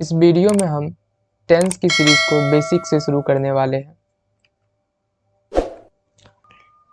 इस वीडियो में हम टेंस की सीरीज को बेसिक से शुरू करने वाले हैं।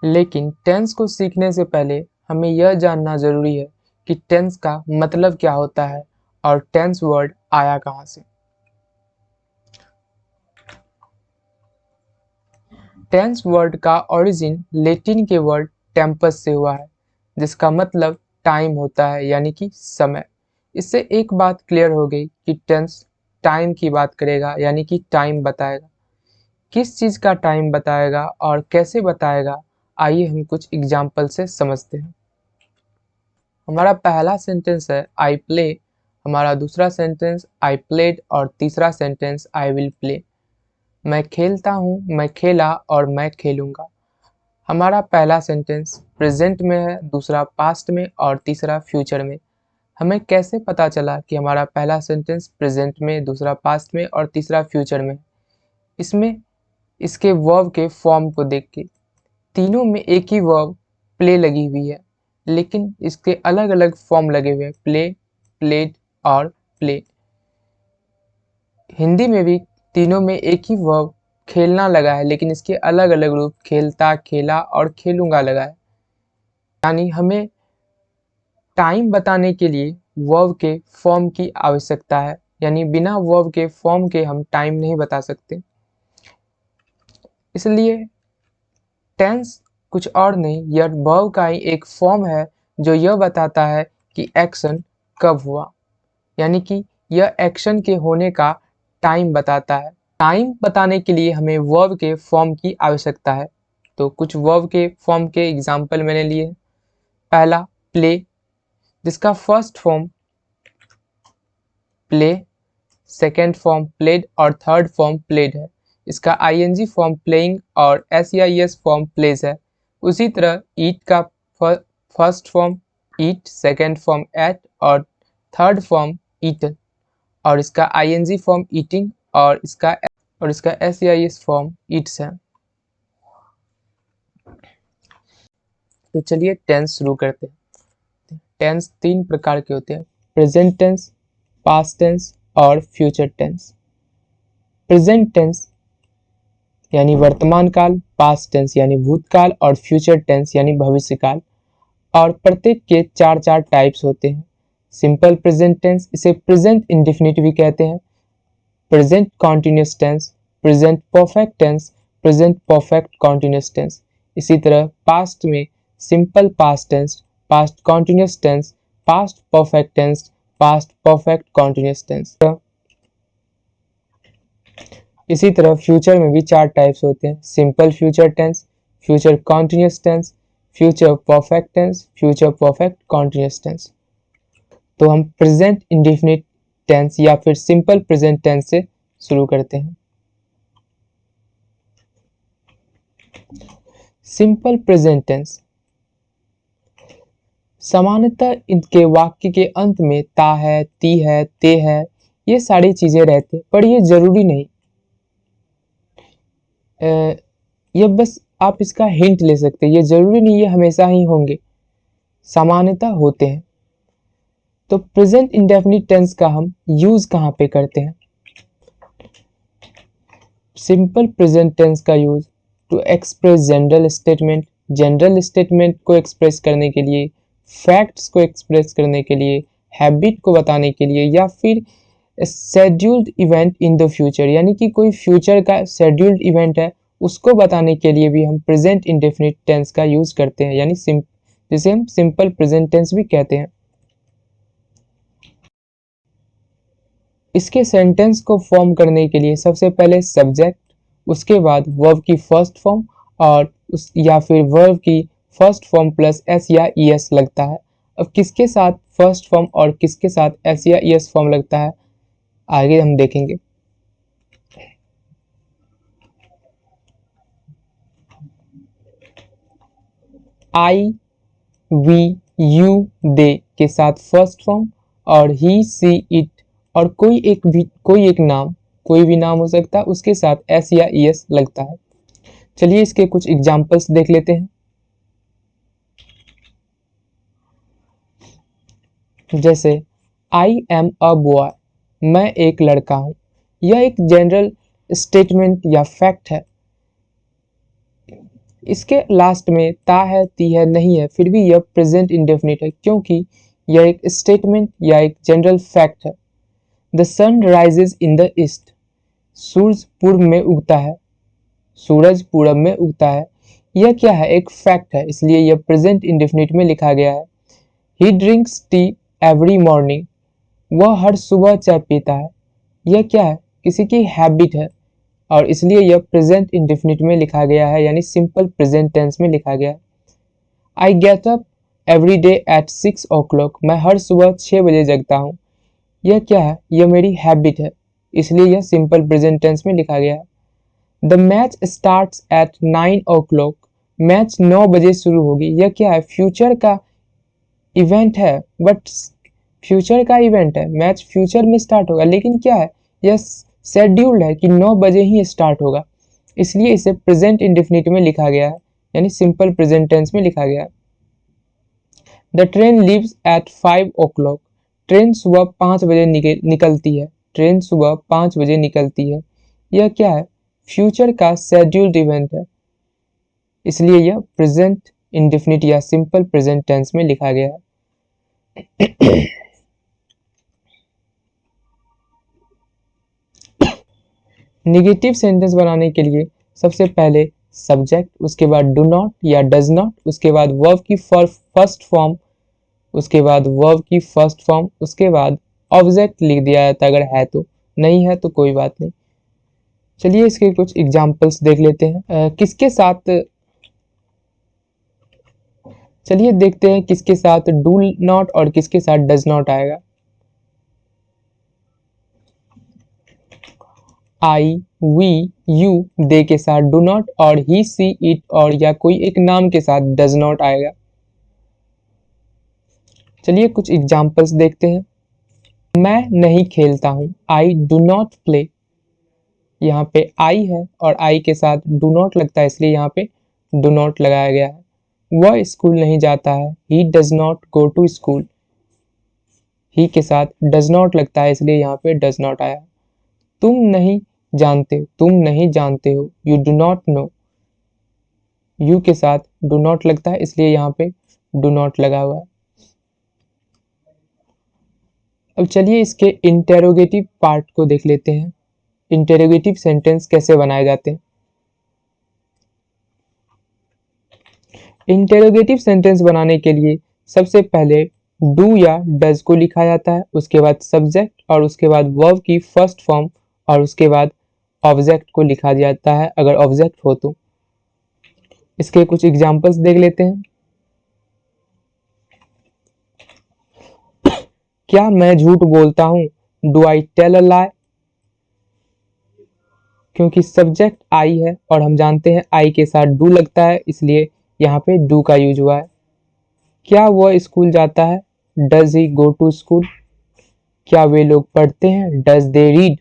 लेकिन टेंस को सीखने से पहले हमें यह जानना जरूरी है कि टेंस का मतलब क्या होता है और टेंस वर्ड आया कहाँ से। टेंस वर्ड का ओरिजिन लैटिन के वर्ड टेम्पस से हुआ है, जिसका मतलब टाइम होता है, यानी कि समय। इससे एक बात क्लियर हो गई कि टेंस टाइम की बात करेगा, यानी कि टाइम बताएगा। किस चीज़ का टाइम बताएगा और कैसे बताएगा, आइए हम कुछ एग्जाम्पल से समझते हैं। हमारा पहला सेंटेंस है आई प्ले, हमारा दूसरा सेंटेंस आई प्लेड और तीसरा सेंटेंस आई विल प्ले। मैं खेलता हूँ, मैं खेला और मैं खेलूंगा। हमारा पहला सेंटेंस प्रेजेंट में है, दूसरा पास्ट में और तीसरा फ्यूचर में। हमें कैसे पता चला कि हमारा पहला सेंटेंस प्रेजेंट में, दूसरा पास्ट में और तीसरा फ्यूचर में? इसमें इसके वर्ब के फॉर्म को देख के तीनों में एक ही वर्ब प्ले लगी हुई है, लेकिन इसके अलग अलग फॉर्म लगे हुए हैं, प्ले, प्लेड और प्ले। हिंदी में भी तीनों में एक ही वर्ब खेलना लगा है, लेकिन इसके अलग अलग रूप खेलता, खेला और खेलूंगा लगा है। यानी हमें टाइम बताने के लिए वर्ब के फॉर्म की आवश्यकता है, यानी बिना वर्ब के फॉर्म के हम टाइम नहीं बता सकते। इसलिए टेंस कुछ और नहीं, यह वर्ब का ही एक फॉर्म है जो यह बताता है कि एक्शन कब हुआ, यानी कि यह एक्शन के होने का टाइम बताता है। टाइम बताने के लिए हमें वर्ब के फॉर्म की आवश्यकता है। तो कुछ वर्ब के फॉर्म के एग्जाम्पल मैंने लिए। पहला प्ले, जिसका first form play, second form played और थर्ड फॉर्म प्लेड है। इसका आईएनजी फॉर्म प्लेइंग और एसईआईएस फॉर्म प्लेज है। उसी तरह ईट का फर्स्ट फॉर्म ईट, सेकेंड फॉर्म एट और थर्ड फॉर्म ईटन, और इसका आईएनजी फॉर्म ईटिंग और इसका एसईआईएस फॉर्म ईट्स है। तो चलिए टेंस शुरू करते हैं। टेंस तीन प्रकार के होते हैं, प्रेजेंट टेंस, पास्ट टेंस और फ्यूचर टेंस। प्रेजेंट टेंस यानी वर्तमान काल, पास्ट टेंस यानी भूतकाल और फ्यूचर टेंस यानी भविष्यकाल। और प्रत्येक के चार चार टाइप्स होते हैं। सिंपल प्रेजेंट टेंस, इसे प्रेजेंट इंडेफिनिट भी कहते हैं। Present continuous tense, present perfect tense, present perfect continuous tense. इसी तरह पास्ट में simple past tense, past continuous tense, past perfect tense, past perfect continuous tense. इसी तरह फ्यूचर में भी चार टाइप्स होते हैं, simple future tense, future continuous tense, future perfect tense, future perfect continuous tense. तो हम प्रेजेंट इंडेफिनिट टेंस या फिर सिंपल प्रेजेंट टेंस से शुरू करते हैं। सिंपल प्रेजेंट टेंस, सामान्यतः इनके वाक्य के अंत में ता है, ती है, ते है, ये सारी चीजें रहते, पर ये जरूरी नहीं। ये बस आप इसका हिंट ले सकते हैं, ये जरूरी नहीं ये हमेशा ही होंगे, सामान्यतः होते हैं। तो प्रेजेंट इंडेफिनिट टेंस का हम यूज कहाँ पे करते हैं? सिंपल प्रेजेंट टेंस का use to express general statement, general statement को एक्सप्रेस करने के लिए, फैक्ट्स को एक्सप्रेस करने के लिए, हैबिट को बताने के लिए, या फिर scheduled event in the future, यानी कि कोई फ्यूचर का शेड्यूल्ड इवेंट है उसको बताने के लिए भी हम प्रेजेंट इंडेफिनिट टेंस का यूज करते हैं, यानी जिसे हम सिंपल प्रेजेंट टेंस भी कहते हैं। इसके सेंटेंस को फॉर्म करने के लिए सबसे पहले सब्जेक्ट, उसके बाद वर्ब की फर्स्ट फॉर्म और या फिर वर्ब की फर्स्ट फॉर्म प्लस एस या ई एस लगता है। अब किसके साथ फर्स्ट फॉर्म और किसके साथ एस या ई एस फॉर्म लगता है आगे हम देखेंगे। आई, वी, यू, दे के साथ फर्स्ट फॉर्म और ही, सी, इट और कोई एक नाम, कोई भी नाम हो सकता है, उसके साथ एस या ई एस लगता है। चलिए इसके कुछ एग्जांपल्स देख लेते हैं। जैसे आई एम अ बॉय, मैं एक लड़का हूँ। यह एक जनरल स्टेटमेंट या फैक्ट है। इसके लास्ट में ता है, ती है, नहीं है, फिर भी यह प्रेजेंट इंडेफिनिट है क्योंकि यह एक स्टेटमेंट या एक जनरल फैक्ट है। The sun rises in the east. सूरज पूर्व में उगता है। सूरज पूरब में उगता है। यह क्या है? एक फैक्ट है, इसलिए यह प्रेजेंट इंडेफिनिट में लिखा गया है। ही ड्रिंक्स टी एवरी मॉर्निंग। वह हर सुबह चाय पीता है। यह क्या है? किसी की हैबिट है और इसलिए यह प्रेजेंट इंडेफिनिट में लिखा गया है, यानी सिंपल प्रेजेंट टेंस में लिखा गया है। I get up every day at 6 o'clock। मैं हर सुबह 6 बजे जगता हूँ। यह क्या है? यह मेरी हैबिट है, इसलिए यह सिंपल प्रेजेंट टेंस में लिखा गया है। The match starts at 9 o'clock। Match 9 बजे शुरू होगी। यह क्या है? फ्यूचर का इवेंट है, बट फ्यूचर का इवेंट है, मैच फ्यूचर में स्टार्ट होगा, लेकिन क्या है? यह शेड्यूल्ड है कि 9 बजे ही स्टार्ट होगा, इसलिए इसे प्रेजेंट इंडेफिनिट में लिखा गया है, यानी सिंपल प्रेजेंट टेंस में लिखा गया है। The train leaves eight 5 o'clock। Train सुबह 5 बजे निकलती है। ट्रेन सुबह 5 बजे निकलती है। यह क्या है? फ्यूचर का शेड्यूल्ड इवेंट है, इसलिए यह प्रेजेंट इंडेफिनिट या सिंपल प्रेजेंट टेंस में लिखा गया है। नेगेटिव सेंटेंस बनाने के लिए सबसे पहले सब्जेक्ट, उसके बाद डू नॉट या डज नॉट, उसके बाद वर्ब की फर्स्ट फॉर्म, उसके बाद वर्ब की फर्स्ट फॉर्म, उसके बाद ऑब्जेक्ट लिख दिया जाता है अगर है तो, नहीं है तो कोई बात नहीं। चलिए इसके कुछ एग्जांपल्स देख लेते हैं। किसके साथ, चलिए देखते हैं किसके साथ डू नॉट और किसके साथ डज नॉट आएगा। आई, वी, यू, दे के साथ डू नॉट और ही, सी, इट और या कोई एक नाम के साथ डज नॉट आएगा। चलिए कुछ एग्जांपल्स देखते हैं। मैं नहीं खेलता हूं। I do not play. यहाँ पे आई है और आई के साथ डू नॉट लगता है, इसलिए यहाँ पे डू नॉट लगाया गया है। वह स्कूल नहीं जाता है। He does not go to school. He के साथ डज नॉट लगता है, इसलिए यहाँ पे डज नॉट आया। तुम नहीं जानते, तुम नहीं जानते हो। You do not know. You के साथ डू नॉट लगता है, इसलिए यहाँ पे डू नॉट लगा हुआ है। अब चलिए इसके इंटेरोगेटिव पार्ट को देख लेते हैं। इंटेरोगेटिव सेंटेंस कैसे बनाए जाते हैं। इंटेरोगेटिव सेंटेंस बनाने के लिए सबसे पहले डू या डज को लिखा जाता है, उसके बाद सब्जेक्ट और उसके बाद वर्ब की फर्स्ट फॉर्म और उसके बाद ऑब्जेक्ट को लिखा जाता है अगर ऑब्जेक्ट हो तो। इसके कुछ एग्जांपल्स देख लेते हैं। क्या मैं झूठ बोलता हूँ? डू आई टेल अ लाई। क्योंकि सब्जेक्ट आई है और हम जानते हैं आई के साथ डू लगता है, इसलिए यहाँ पे डू का यूज हुआ है। क्या वह स्कूल जाता है? Does he go to school. क्या वे लोग पढ़ते हैं? Does they read.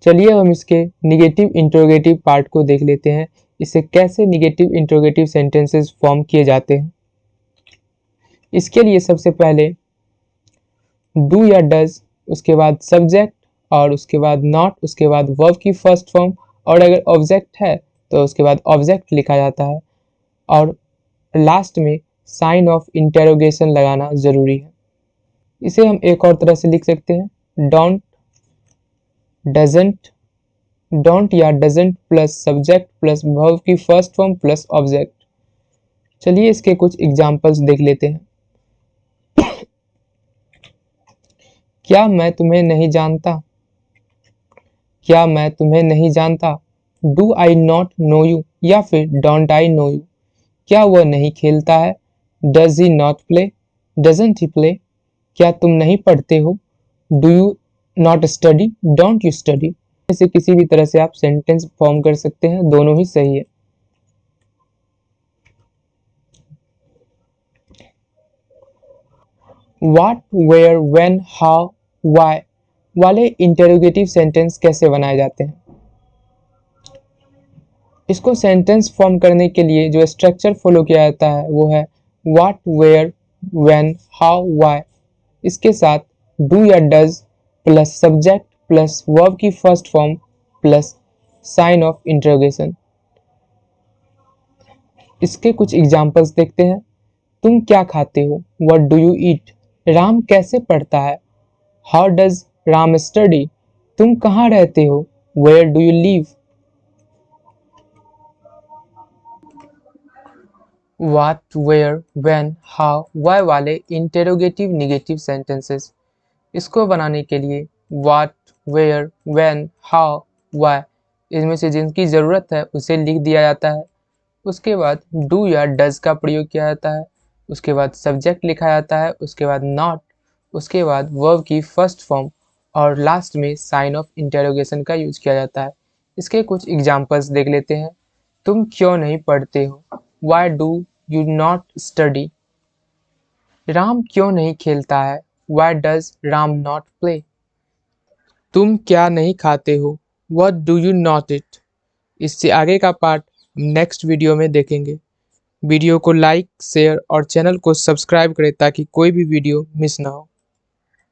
चलिए हम इसके निगेटिव इंट्रोगेटिव पार्ट को देख लेते हैं, इससे कैसे निगेटिव इंट्रोगेटिव सेंटेंसेस फॉर्म किए जाते हैं। इसके लिए सबसे पहले डू या डज, उसके बाद सब्जेक्ट और उसके बाद नॉट, उसके बाद वर्ब की फर्स्ट फॉर्म और अगर ऑब्जेक्ट है तो उसके बाद ऑब्जेक्ट लिखा जाता है और लास्ट में साइन ऑफ इंटेरोगेशन लगाना जरूरी है। इसे हम एक और तरह से लिख सकते हैं, डोंट, डजंट, डोंट या doesn't plus subject plus verb की फर्स्ट फॉर्म प्लस ऑब्जेक्ट। चलिए इसके कुछ एग्जांपल्स देख लेते हैं। क्या मैं तुम्हें नहीं जानता? क्या मैं तुम्हें नहीं जानता? Do I not know you या फिर डोंट आई नो यू। क्या वह नहीं खेलता है? Does he not play, doesn't he play. क्या तुम नहीं पढ़ते हो? Do you not study, don't you study. इसे किसी भी तरह से आप सेंटेंस फॉर्म कर सकते हैं, दोनों ही सही है। What, where, when, how, why वाले इंटेरोगेटिव सेंटेंस कैसे बनाए जाते हैं। इसको सेंटेंस फॉर्म करने के लिए जो स्ट्रक्चर फॉलो किया जाता है वो है what, where, when, how, why. इसके साथ डू या does plus subject plus verb की first form plus sign of interrogation. इसके कुछ एग्जाम्पल्स देखते हैं। तुम क्या खाते हो? What do you eat? Ram कैसे पढ़ता है? How does Ram study? तुम कहाँ रहते हो? Where do you live? What, where, when, how, why वाले इंटेरोगेटिव निगेटिव सेंटेंसेस। इसको बनाने के लिए what, where, when, how, why इनमें से जिनकी ज़रूरत है उसे लिख दिया जाता है। उसके बाद डू या डज का प्रयोग किया जाता है। उसके बाद सब्जेक्ट लिखा जाता है। उसके बाद नॉट। उसके बाद वर्ब की फर्स्ट फॉर्म और लास्ट में साइन ऑफ इंटेरोगेशन का यूज किया जाता है। इसके कुछ एग्जाम्पल्स देख लेते हैं। तुम क्यों नहीं पढ़ते हो? Why do you not study? Ram क्यों नहीं खेलता है? Why does Ram not play? तुम क्या नहीं खाते हो? What do you not it? इससे आगे का पार्ट नेक्स्ट वीडियो में देखेंगे। वीडियो को लाइक, शेयर और चैनल को सब्सक्राइब करें ताकि कोई भी वीडियो मिस ना हो।